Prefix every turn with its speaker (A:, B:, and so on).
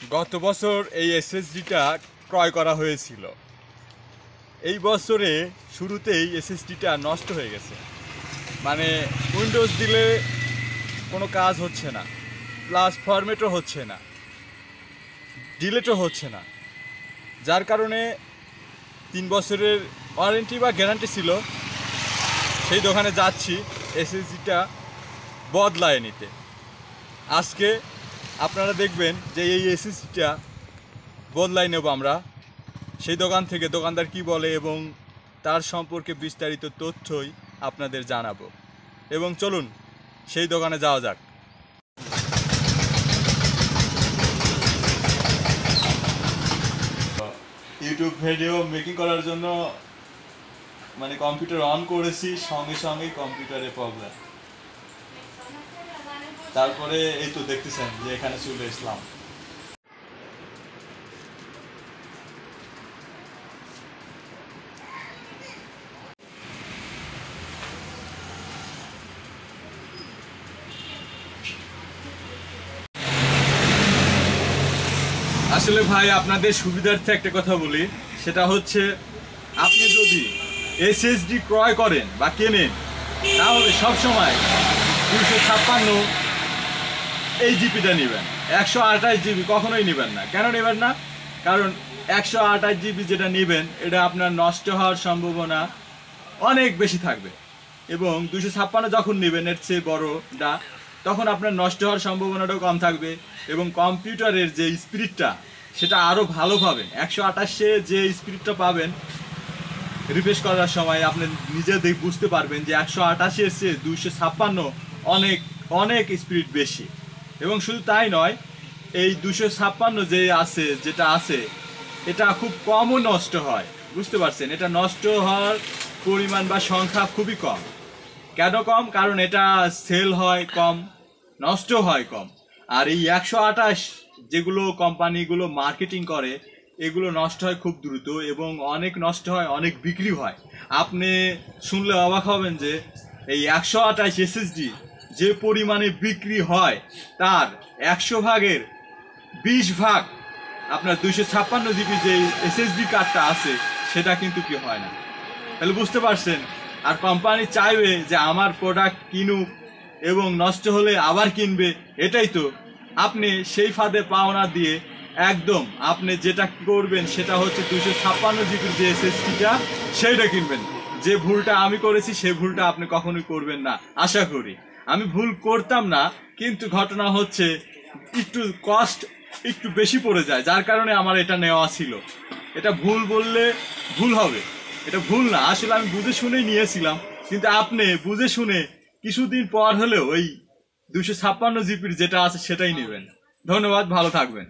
A: গত বছর এই এসএসডিটা ক্রয় করা হয়েছিল। এই বছরে শুরুতেই এসএসডিটা নষ্ট হয়ে গেছে, মানে উইন্ডোজ দিলে কোনো কাজ হচ্ছে না, প্লাস ফরম্যাটও হচ্ছে না, ডিলেটও হচ্ছে না, যার কারণে 3 বছরের ওয়ারেন্টি বা গ্যারান্টি ছিল। সেই দোকানে যাচ্ছি এসএসডিটা বদলায় নিতে। আজকে আপনারা দেখবেন যে এই এসএসডিটা বদলায় নেব আমরা সেই দোকান থেকে। দোকানদার কি বলে এবং তার সম্পর্কে বিস্তারিত তথ্যই আপনাদের জানাবো। এবং চলুন সেই দোকানে যাওয়া যাক। ইউটিউব ভিডিও মেকিং করার জন্য মানে কম্পিউটার অন করেছি, সঙ্গে সঙ্গেই কম্পিউটারে প্রবলেম। তারপরে এই তো দেখতেছেন যে এখানে চলে আসলাম। আসলে ভাই আপনাদের সুবিধার্থে একটা কথা বলি, সেটা হচ্ছে আপনি যদি এসএসডি ক্রয় করেন বা কেনেন তাহলে সবসময় 256 এই জিবিটা নেবেন, 128 জিবি কখনোই নেবেন না। কেন নেবেন না? কারণ 128 জিবি যেটা নেবেন এটা আপনার নষ্ট হওয়ার সম্ভাবনা অনেক বেশি থাকবে, এবং 256 যখন নেবেন এর চেয়ে বড়টা, তখন আপনার নষ্ট হওয়ার সম্ভাবনাটাও কম থাকবে এবং কম্পিউটারের যে স্পিডটা সেটা আরও ভালো পাবেন। 128-এ যে স্পিডটা পাবেন রিফ্রেশ করার সময় আপনি নিজে বুঝতে পারবেন যে 128-এর চেয়ে 256 অনেক অনেক স্পিড বেশি। এবং শুধু তাই নয়, এই 256 যেটা আছে এটা খুব কমও নষ্ট হয়। বুঝতে পারছেন? এটা নষ্ট হওয়ার পরিমাণ বা সংখ্যা খুবই কম। কেন কম? কারণ এটা সেল হয় কম, নষ্ট হয় কম। আর এই 128 যেগুলো কোম্পানিগুলো মার্কেটিং করে এগুলো নষ্ট হয় খুব দ্রুত, এবং অনেক নষ্ট হয়, অনেক বিক্রি হয়। আপনি শুনলে অবাক হবেন যে এই 128 এসএসডি যে পরিমাণে বিক্রি হয় তার 100 ভাগের 20 ভাগ আপনার 256 জিবি যে এসএসডি কার্ডটা আছে সেটা কিন্তু কি হয় না। তাহলে বুঝতে পারছেন? আর কোম্পানি চাইবে যে আমার প্রোডাক্ট কিনুক এবং নষ্ট হলে আবার কিনবে, এটাই তো। আপনি সেই ফাঁদে পাওনা দিয়ে একদম আপনি যেটা করবেন সেটা হচ্ছে 256 জিবির যে এসএসডিটা সেইটা কিনবেন। যে ভুলটা আমি করেছি সেই ভুলটা আপনি কখনোই করবেন না আশা করি। আমি ভুল করতাম না, কিন্তু ঘটনা হচ্ছে একটু কস্ট একটু বেশি পড়ে যায়, যার কারণে আমার এটা নেওয়া ছিল। এটা ভুল বললে ভুল হবে, এটা ভুল না, আসলে আমি বুঝে শুনেই নিয়েছিলাম। কিন্তু আপনি বুঝে শুনে কিছুদিন পর হলেও ওই 256 জিবির যেটা আছে সেটাই নেবেন। ধন্যবাদ, ভালো থাকবেন।